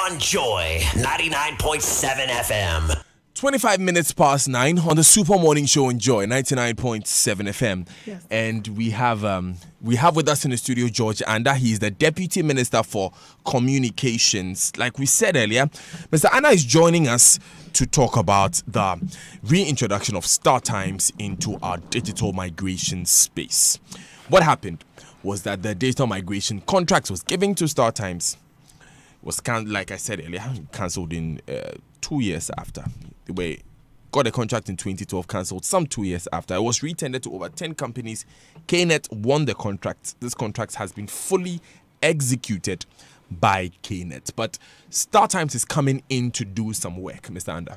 on Joy 99.7 FM. 25 minutes past 9 on the Super Morning Show on Joy 99.7 FM. Yes. And we have with us in the studio George Andah. He is the Deputy Minister for Communications. Like we said earlier, Mr. Andah is joining us to talk about the reintroduction of StarTimes into our digital migration space. What happened was that the digital migration contracts was given to StarTimes. Was like I said earlier, cancelled in 2 years after. They got a contract in 2012, cancelled some 2 years after. It was retendered to over 10 companies. KNET won the contract. This contract has been fully executed by KNET. But StarTimes is coming in to do some work, Mr. Andah.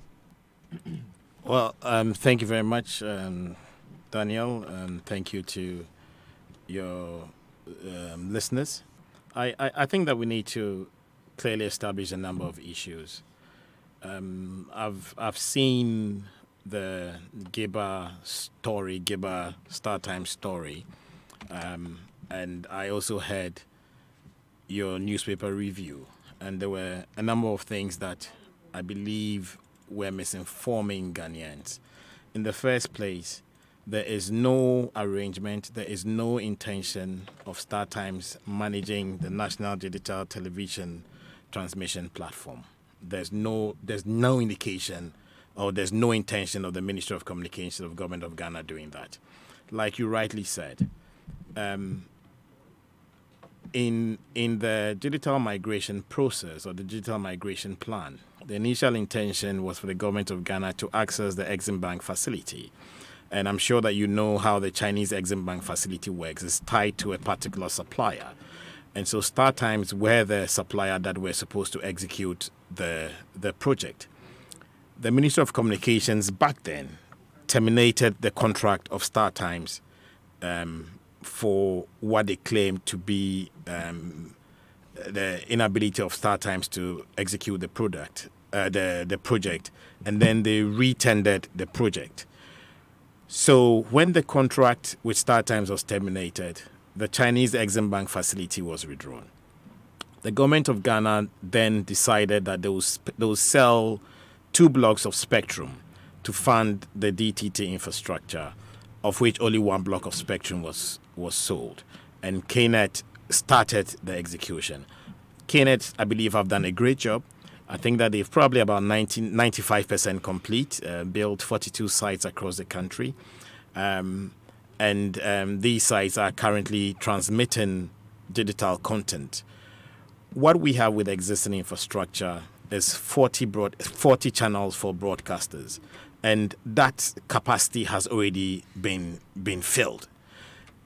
Well, thank you very much, Daniel, and thank you to your listeners. I think that we need to clearly establish a number of issues. I've seen the Gibber StarTimes story, and I also heard your newspaper review, and there were a number of things that I believe were misinforming Ghanaians. In the first place, there is no arrangement, there is no intention of StarTimes managing the National Digital Television Transmission Platform. There's no indication, or there's no intention of the Ministry of Communications of the Government of Ghana doing that. Like you rightly said, in the digital migration process or the digital migration plan, the initial intention was for the Government of Ghana to access the Exim Bank facility. And I'm sure that you know how the Chinese Exim Bank facility works. It's tied to a particular supplier. And so StarTimes were the supplier that were supposed to execute the project. The Ministry of Communications back then terminated the contract of StarTimes for what they claimed to be the inability of StarTimes to execute the project, and then they retendered the project. So when the contract with StarTimes was terminated, the Chinese Exim Bank facility was withdrawn. The government of Ghana then decided that they will sell 2 blocks of spectrum to fund the DTT infrastructure, of which only 1 block of spectrum was sold. And KNET started the execution. KNET, I believe, have done a great job. I think that they've probably about 95% complete, built 42 sites across the country. And these sites are currently transmitting digital content. What we have with existing infrastructure is 40 channels for broadcasters, and that capacity has already been filled.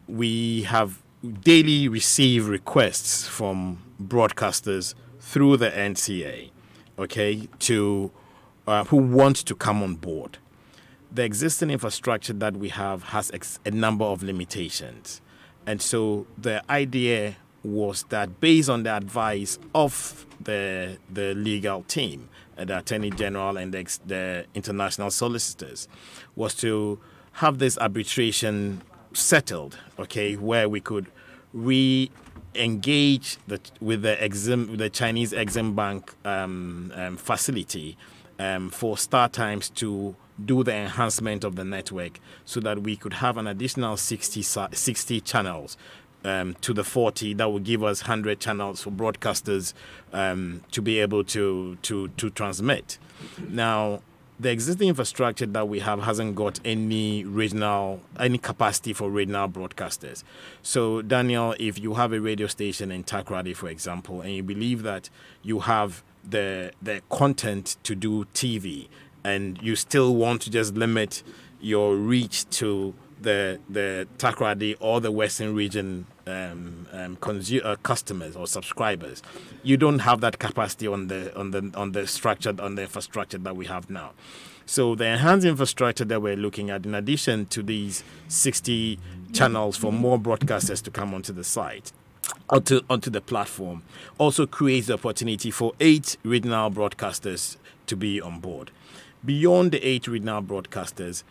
We have daily receive requests from broadcasters through the NCA, okay, to who want to come on board. The existing infrastructure that we have has a number of limitations. And so the idea was that, based on the advice of the legal team, the Attorney General and the international solicitors, was to have this arbitration settled, okay, where we could re-engage with the Chinese Exim Bank facility for StarTimes to do the enhancement of the network, so that we could have an additional 60 channels to the 40. That would give us 100 channels for broadcasters to be able to transmit. Now, the existing infrastructure that we have hasn't got any capacity for regional broadcasters. So, Daniel, if you have a radio station in Takoradi, for example, and you believe that you have the content to do TV, and you still want to just limit your reach to the Takoradi or the Western region customers or subscribers, you don't have that capacity on the infrastructure that we have now. So the enhanced infrastructure that we're looking at, in addition to these 60 channels for more broadcasters to come onto the site, onto the platform, also creates the opportunity for 8 regional broadcasters to be on board. Beyond the 8 regional broadcasters,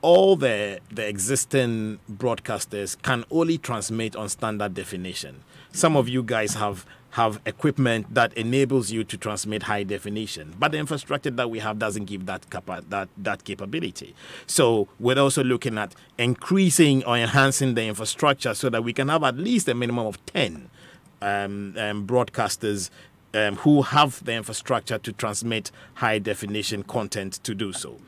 all the existing broadcasters can only transmit on standard definition. Some of you guys have have equipment that enables you to transmit high definition. But the infrastructure that we have doesn't give that capability. So we're also looking at increasing or enhancing the infrastructure so that we can have at least a minimum of 10 broadcasters who have the infrastructure to transmit high definition content to do so.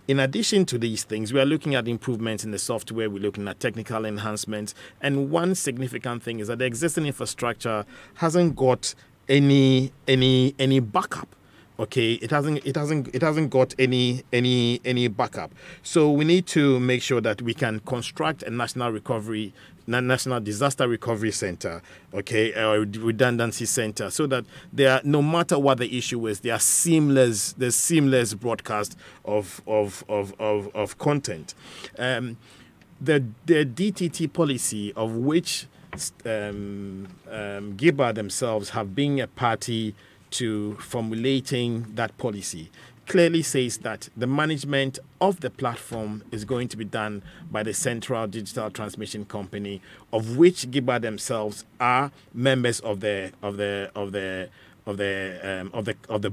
In addition to these things, we are looking at improvements in the software. We're looking at technical enhancements. And one significant thing is that the existing infrastructure hasn't got any backup. Okay, it hasn't got any backup. So we need to make sure that we can construct a national disaster recovery center, okay, or redundancy center, so that there, no matter what the issue is, there's seamless broadcast of content. The DTT policy, of which GIBA themselves have been a party to formulating that policy, clearly says that the management of the platform is going to be done by the Central Digital Transmission Company, of which GIBA themselves are members of the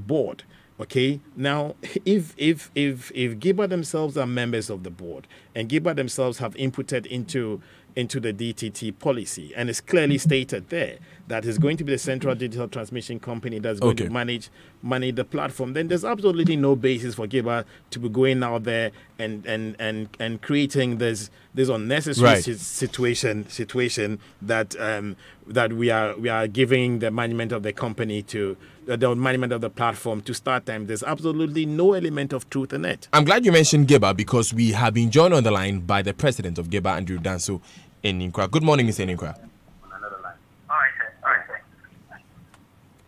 board. Okay. Now, if GIBA themselves are members of the board and GIBA themselves have inputted into the DTT policy, and it's clearly stated there that it's going to be the Central Digital Transmission Company that's going to manage the platform, then there's absolutely no basis for GIBA to be going out there and creating this unnecessary situation that we are giving the management of the company to the management of the platform to start time. There's absolutely no element of truth in it. I'm glad you mentioned GIBA, because we have been joined on the line by the president of GIBA, Andrew Danso Eninkra. Good morning, Mr. Eninkra.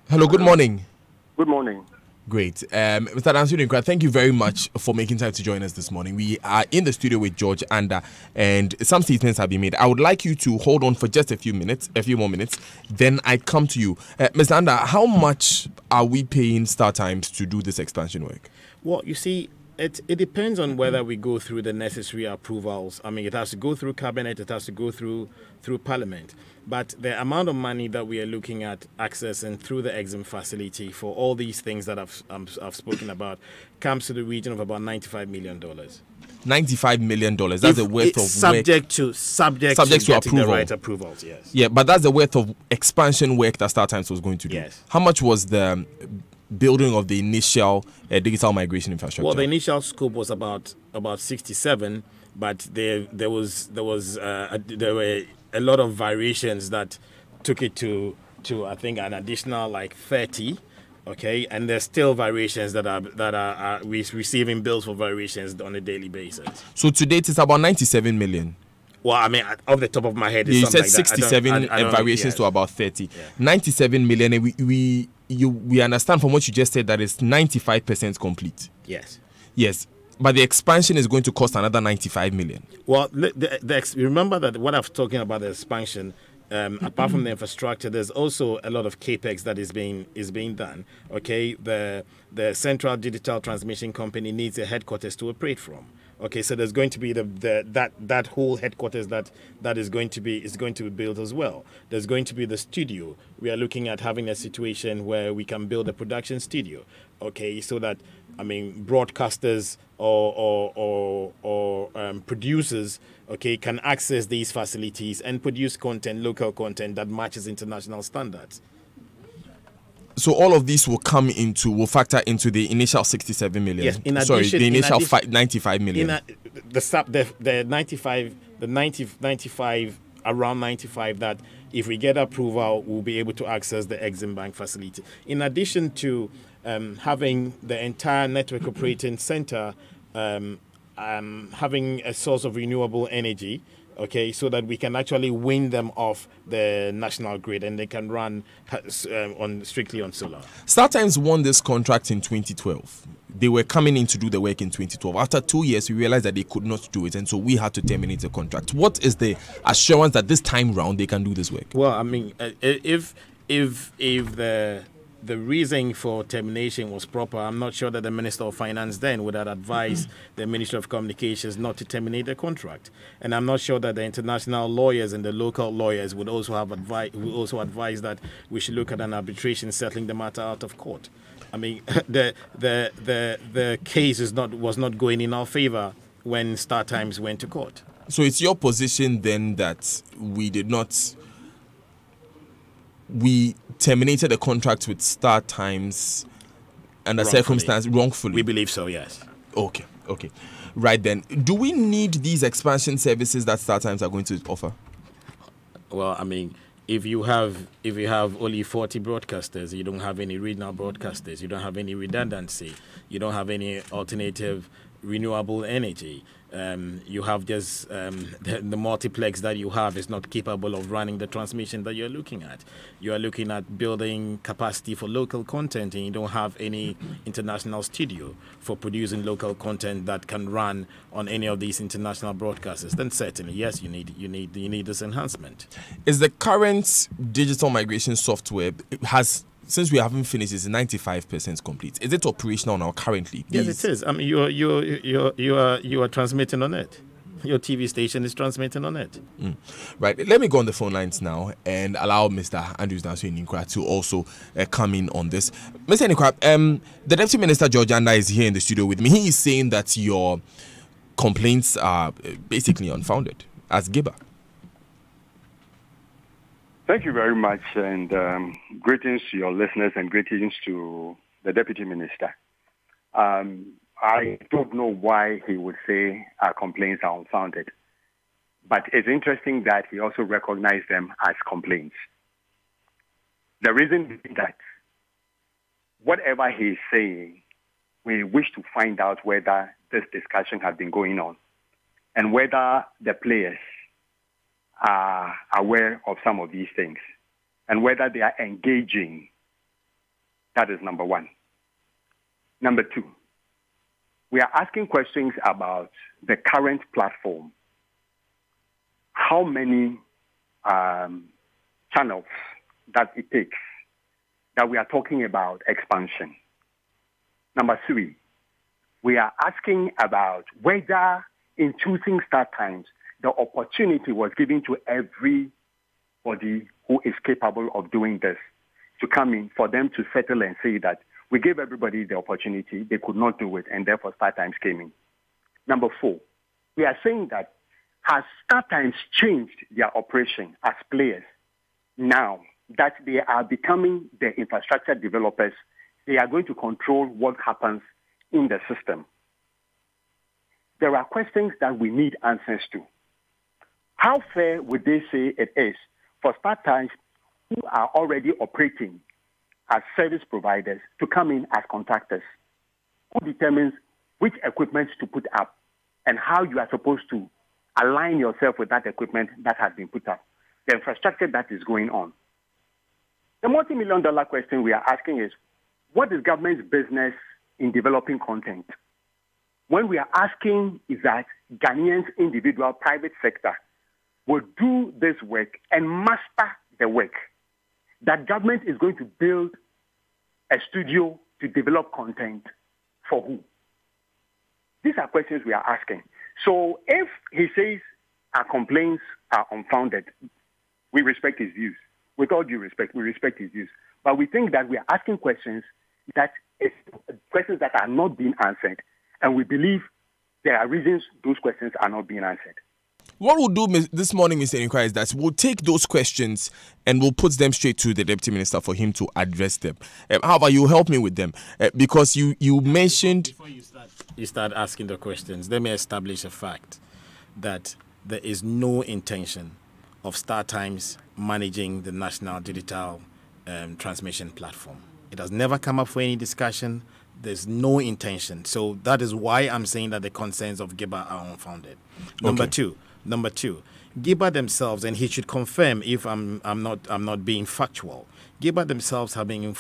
Hello, good morning. Good morning. Great. Mr. Danso Eninkra, thank you very much for making time to join us this morning. We are in the studio with George Andah, and some statements have been made. I would like you to hold on for just a few more minutes, then I come to you. Mr. Andah, how much are we paying StarTimes to do this expansion work? Well, you see, it depends on whether we go through the necessary approvals. I mean, it has to go through cabinet, it has to go through parliament. But the amount of money that we are looking at accessing through the EXIM facility for all these things that I've spoken about comes to the region of about $95 million. $95 million. That's the worth of subject to approval. The right approvals, yes. Yeah, but that's the worth of expansion work that StarTimes was going to do. Yes. How much was the building of the initial digital migration infrastructure? Well, the initial scope was about 67, but there were a lot of variations that took it to I think an additional like 30. Okay, and there's still variations that are receiving bills for variations on a daily basis. So to date, it's about 97 million. Well, I mean, off the top of my head, it's you said like 67 variations to about 30. Yeah. 97 million, and we understand from what you just said that it's 95% complete. Yes. Yes. But the expansion is going to cost another 95 million. Well, remember that what I'm talking about, the expansion, apart from the infrastructure, there's also a lot of capex that is being done. Okay, the Central Digital Transmission Company needs a headquarters to operate from. Okay, so there's going to be that whole headquarters that is going to be built as well. There's going to be the studio. We are looking at having a situation where we can build a production studio. Okay, so that, I mean, broadcasters or producers, okay, can access these facilities and produce content, local content that matches international standards. So all of these will factor into the initial 67 million. Yes, the initial 95 million. The 95 around 95 that if we get approval, we'll be able to access the Exim Bank facility. In addition to having the entire network operating center having a source of renewable energy, okay, so that we can actually win them off the national grid and they can run strictly on solar. StarTimes won this contract in 2012. They were coming in to do the work in 2012. After 2 years, we realized that they could not do it, and so we had to terminate the contract. What is the assurance that this time round they can do this work? Well, I mean, if the the reason for termination was proper, I'm not sure that the Minister of Finance then would have advised the Ministry of Communications not to terminate the contract. And I'm not sure that the international lawyers and the local lawyers would also have advise that we should look at an arbitration settling the matter out of court. I mean, the case was not going in our favor when Star Times went to court. So it's your position then that we terminated the contract with Star Times under circumstance wrongfully? We believe so, yes. Okay. Right then. Do we need these expansion services that Star Times are going to offer? Well, I mean, if you have only 40 broadcasters, you don't have any regional broadcasters, you don't have any redundancy, you don't have any alternative renewable energy. You have just the multiplex that you have is not capable of running the transmission that you're looking at. You are looking at building capacity for local content, and you don't have any international studio for producing local content that can run on any of these international broadcasters. Then certainly, yes, you need this enhancement. Is the current digital migration software since we haven't finished, it's 95% complete. Is it operational now currently? Yes, it is. I mean, you are transmitting on it. Your TV station is transmitting on it. Right. Let me go on the phone lines now and allow Mr. Andrews Ninkra to also come in on this. Mr. Ninkra, the Deputy Minister George Andah is here in the studio with me. He is saying that your complaints are basically unfounded as Gibber. Thank you very much, and greetings to your listeners and greetings to the Deputy Minister. I don't know why he would say our complaints are unfounded, but it's interesting that he also recognized them as complaints. The reason is that whatever he's saying, we wish to find out whether this discussion has been going on and whether the players are aware of some of these things and whether they are engaging. That is number one. Number two, we are asking questions about the current platform. How many channels that it takes that we are talking about expansion? Number three, we are asking about whether in choosing Star Times, the opportunity was given to everybody who is capable of doing this to come in for them to settle and say that we gave everybody the opportunity, they could not do it, and therefore Star Times came in. Number four, we are saying that has Star Times changed their operation as players now that they are becoming the infrastructure developers? They are going to control what happens in the system. There are questions that we need answers to. How fair would they say it is for Star Times, who are already operating as service providers, to come in as contractors? Who determines which equipment to put up and how you are supposed to align yourself with that equipment that has been put up, the infrastructure that is going on? The multi-million-dollar question we are asking is, what is government's business in developing content? When we are asking is that Ghanaians, individual, private sector, will do this work and master the work. That government is going to build a studio to develop content for who? These are questions we are asking. So if he says our complaints are unfounded, we respect his views. With all due respect, we respect his views. But we think that we are asking questions that are not being answered. And we believe there are reasons those questions are not being answered. What we'll do this morning, Mr. Ninkra, is that we'll take those questions and we'll put them straight to the Deputy Minister for him to address them. How about you help me with them? Because you mentioned... Before you start asking the questions, let me establish a fact that there is no intention of Star Times managing the National Digital Transmission Platform. It has never come up for any discussion. There's no intention. So that is why I'm saying that the concerns of Gibber are unfounded. Number two, Gibber themselves, and he should confirm if I'm not being factual. Gibber themselves have been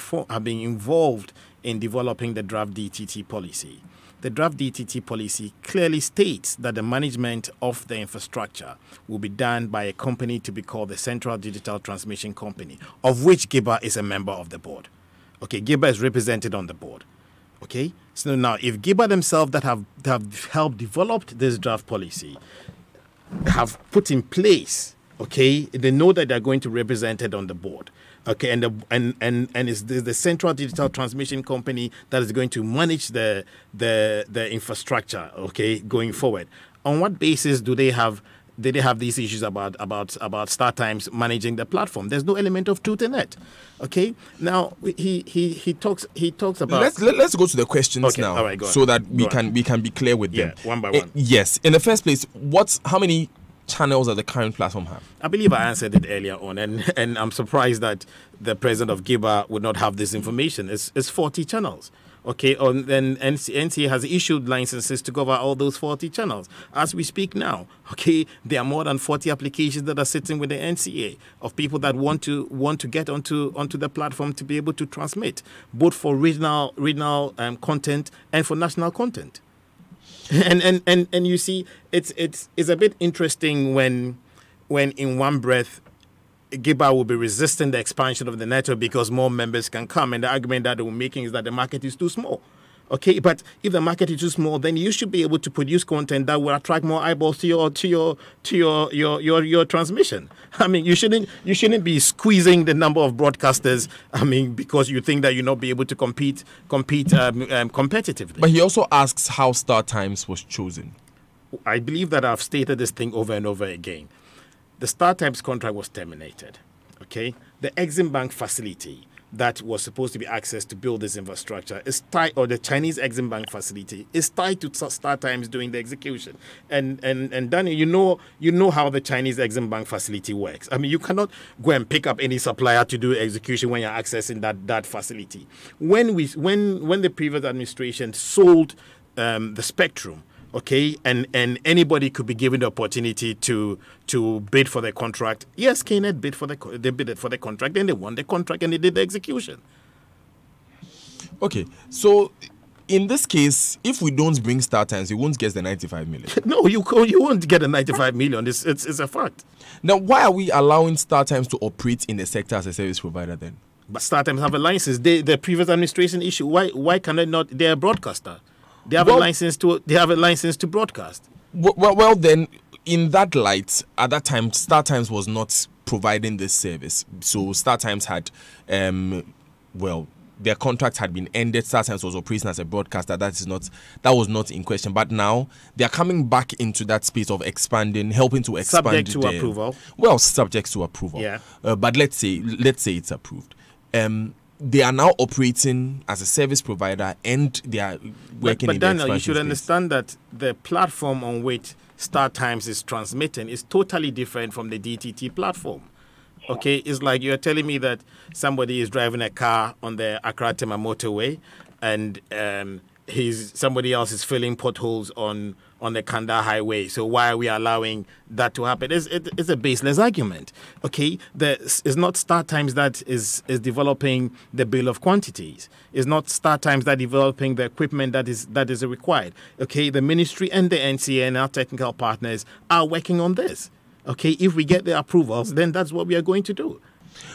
involved in developing the draft DTT policy. The draft DTT policy clearly states that the management of the infrastructure will be done by a company to be called the Central Digital Transmission Company, of which Gibber is a member of the board. Okay, Giba is represented on the board. Okay, so now if Giba themselves that have helped develop this draft policy have put in place, okay, they know that they're going to represent it on the board. Okay, and it's the central digital transmission company that is going to manage the infrastructure, okay, going forward. On what basis do they have these issues about StarTimes managing the platform? There's no element of truth in it. Okay, now he talks about. Let's go to the questions now, all right, go on. so that we can be clear with them. One by one. Yes. In the first place, how many channels does the current platform have? I believe I answered it earlier on, and I'm surprised that the president of Giba would not have this information. It's 40 channels. Okay, and NCA has issued licenses to cover all those 40 channels. As we speak now, okay, there are more than 40 applications that are sitting with the NCA of people that want to get onto the platform to be able to transmit, both for regional content and for national content. And you see, it's a bit interesting when in one breath Giba will be resisting the expansion of the network because more members can come, and the argument that they were making is that the market is too small. Okay, but if the market is too small, then you should be able to produce content that will attract more eyeballs to your transmission. I mean, you shouldn't be squeezing the number of broadcasters. I mean, because you think that you'll not be able to compete competitively. But he also asks how StarTimes was chosen. I believe that I've stated this thing over and over again. The StarTimes contract was terminated. Okay, the Exim Bank facility that was supposed to be accessed to build this infrastructure is tied, or the Chinese Exim Bank facility is tied to StarTimes doing the execution. And Daniel, you know how the Chinese Exim Bank facility works. I mean, you cannot go and pick up any supplier to do execution when you're accessing that facility. When the previous administration sold the spectrum, okay, and anybody could be given the opportunity to bid for the contract. Yes, KNET bid for the contract, and they won the contract, and they did the execution. Okay, so in this case, if we don't bring StarTimes, you won't get the 95 million. No, you won't get the 95 million. It's a fact. Now, why are we allowing StarTimes to operate in the sector as a service provider then? But StarTimes have a license. The previous administration issue. Why can they not? They're a broadcaster. They have a license to broadcast. Well, then, in that light, at that time, StarTimes was not providing this service. So StarTimes had, their contract had been ended. StarTimes was operating as a broadcaster. That was not in question. But now they are coming back into that space of expanding, helping to expand. Subject to approval. Well, subject to approval. Yeah. But let's say it's approved. They are now operating as a service provider, and they are working in the expansion Daniel, you should space. understand that the platform on which StarTimes is transmitting is totally different from the DTT platform. Okay, it's like you're telling me that somebody is driving a car on the Accra-Tema motorway, and somebody else is filling potholes on the Kanda highway. So why are we allowing that to happen? It's a baseless argument. Okay, it's not StarTimes that is developing the bill of quantities. It's not StarTimes that developing the equipment that is required. Okay, the ministry and the NCA and our technical partners are working on this. Okay, if we get the approvals, then that's what we are going to do.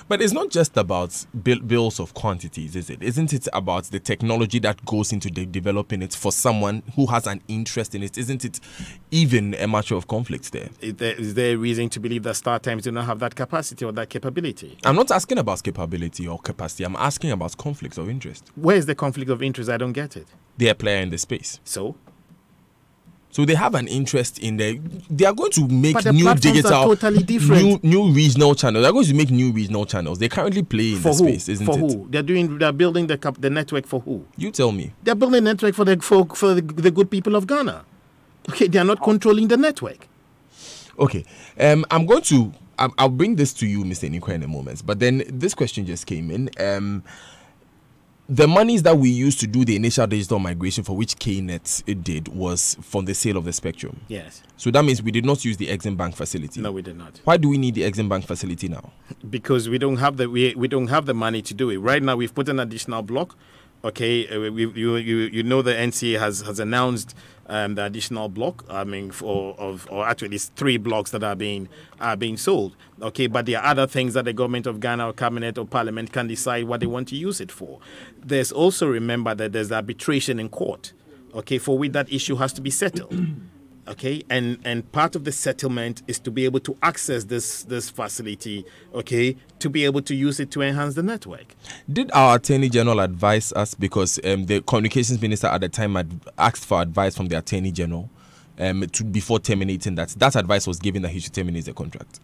But it's not just about bills of quantities, is it? Isn't it about the technology that goes into developing it for someone who has an interest in it? Isn't it even a matter of conflicts there? Is there a reason to believe that StarTimes do not have that capacity or that capability? I'm not asking about capability or capacity. I'm asking about conflicts of interest. Where is the conflict of interest? I don't get it. They're a player in the space. So they have an interest in they are going to make new digital, are totally different. new regional channels. They're going to make new regional channels. They currently play in the space, isn't it? For who? They're building the network for who? You tell me. They're building a network for the good people of Ghana. Okay, they are not controlling the network. Okay, I'll bring this to you, Mr. Nikwa, in a moment. But then this question just came in. The monies that we used to do the initial digital migration, for which KNET did, was from the sale of the spectrum. Yes. So that means we did not use the Exim Bank facility. No, we did not. Why do we need the Exim Bank facility now? Because we don't have the money to do it. Right now, we've put an additional block Okay, you know the NCA has announced the additional block. I mean, or actually it's 3 blocks that are being sold. Okay, but there are other things that the government of Ghana or cabinet or parliament can decide what they want to use it for. There's also, remember that there's arbitration in court. Okay, for which that issue has to be settled. Okay, and part of the settlement is to be able to access this facility, okay, to be able to use it to enhance the network. Did our Attorney General advise us, because the Communications Minister at the time had asked for advice from the Attorney General before terminating that advice was given that he should terminate the contract?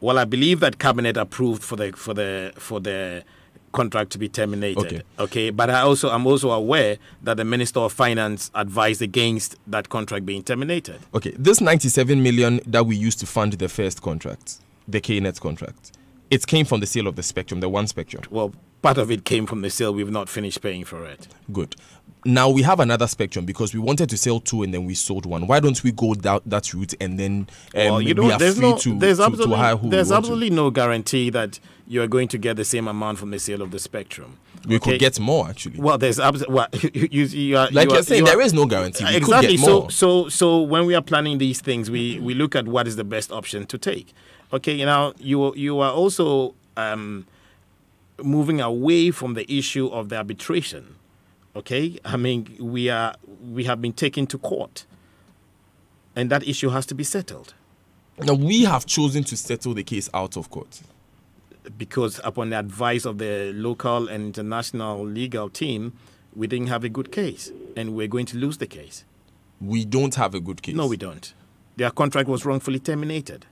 Well, I believe that Cabinet approved for the contract to be terminated. Okay, but I'm also aware that the Minister of Finance advised against that contract being terminated. Okay, this 97 million that we used to fund the first contract, the KNet contract, it came from the sale of the spectrum, the one spectrum. Well, part of it came from the sale. We've not finished paying for it. Good. Now we have another spectrum because we wanted to sell 2 and then we sold 1. Why don't we go that route and then there's absolutely no guarantee that you are going to get the same amount from the sale of the spectrum. We could get more, actually. Well, there's you're saying there is no guarantee. We exactly. Could get more. So when we are planning these things, we look at what is the best option to take. Okay, now you are also moving away from the issue of the arbitration. Okay, I mean we have been taken to court, and that issue has to be settled. Now we have chosen to settle the case out of court because upon the advice of the local and international legal team, we didn't have a good case, and we're going to lose the case. We don't have a good case. No, we don't. Their contract was wrongfully terminated.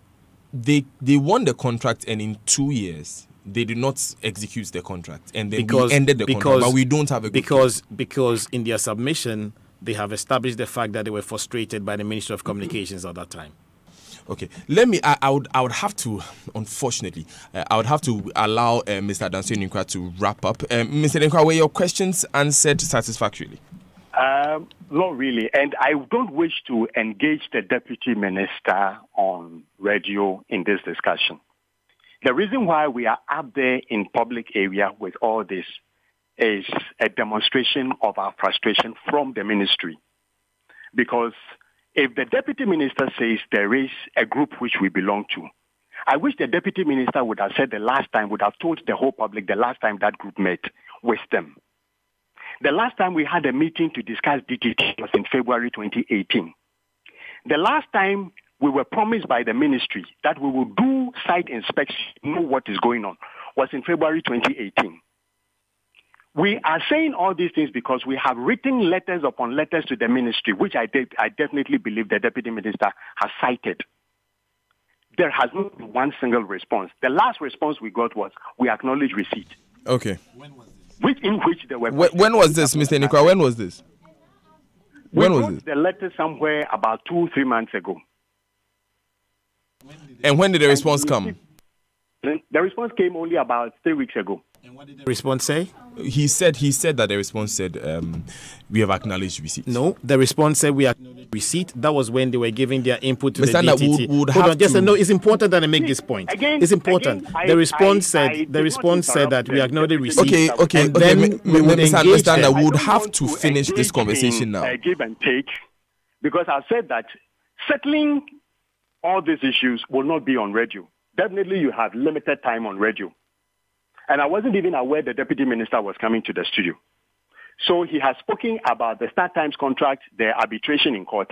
They won the contract, and in 2 years they did not execute the contract, and then we ended the contract. But we don't have a good case. Because in their submission they have established the fact that they were frustrated by the Ministry of Communications at that time. Okay, I would have to, unfortunately, I would have to allow Mr. Danso Ninkwa to wrap up. Mr. Ninkwa, were your questions answered satisfactorily? Not really, and I don't wish to engage the Deputy Minister on radio in this discussion. The reason why we are up there in public area with all this is a demonstration of our frustration from the ministry. Because if the Deputy Minister says there is a group which we belong to, I wish the Deputy Minister would have said would have told the whole public the last time that group met with them. The last time we had a meeting to discuss DTT was in February 2018. The last time we were promised by the ministry that we will do site inspection, know what is going on, was in February 2018. We are saying all these things because we have written letters upon letters to the ministry, which I definitely believe the Deputy Minister has cited. There has not been one single response. The last response we got was, we acknowledge receipt. Okay. In which there were... When was this, Mr. Nikwa? When was this? We wrote the letter somewhere about 2-3 months ago. And when did the response come? The response came only about 3 weeks ago. And what did the response say? He said that the response said we have acknowledged receipt. No, the response said we acknowledged receipt. That was when they were giving their input to Mr. the DTT. Hold on, just no. It's important that I make this point. It's important. The response said that we acknowledge receipt. Okay. Mr. Andah, we would have to finish this conversation now. Give and take, because I said that settling all these issues will not be on radio. Definitely, you have limited time on radio. And I wasn't even aware the Deputy Minister was coming to the studio. So he has spoken about the Start Times contract, the arbitration in court.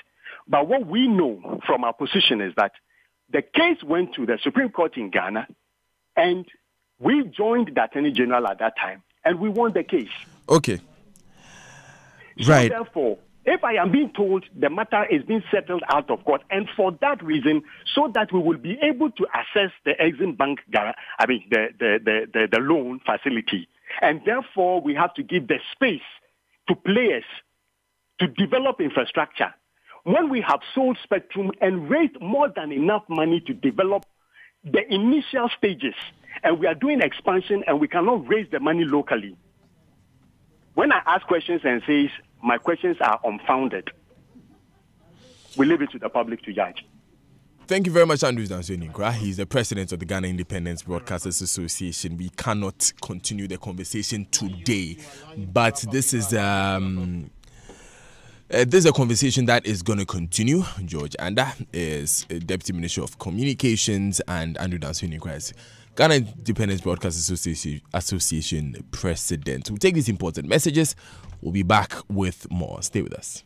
But what we know from our position is that the case went to the Supreme Court in Ghana, and we joined the Attorney General at that time, and we won the case. Okay. So therefore, if I am being told the matter is being settled out of court, and for that reason, so that we will be able to access the Exim Bank, the loan facility, and therefore we have to give the space to players to develop infrastructure. When we have sold spectrum and raised more than enough money to develop the initial stages, and we are doing expansion and we cannot raise the money locally, when I ask questions and says, my questions are unfounded, we leave it to the public to judge. Thank you very much, Andrew Dansoni. He's the president of the Ghana Independent Broadcasters Association. We cannot continue the conversation today, but this is a conversation that is going to continue. George Andah is Deputy Minister of Communications, and Andrew Dansoni is Ghana Independent Broadcasters Association president. We'll take these important messages. We'll be back with more. Stay with us.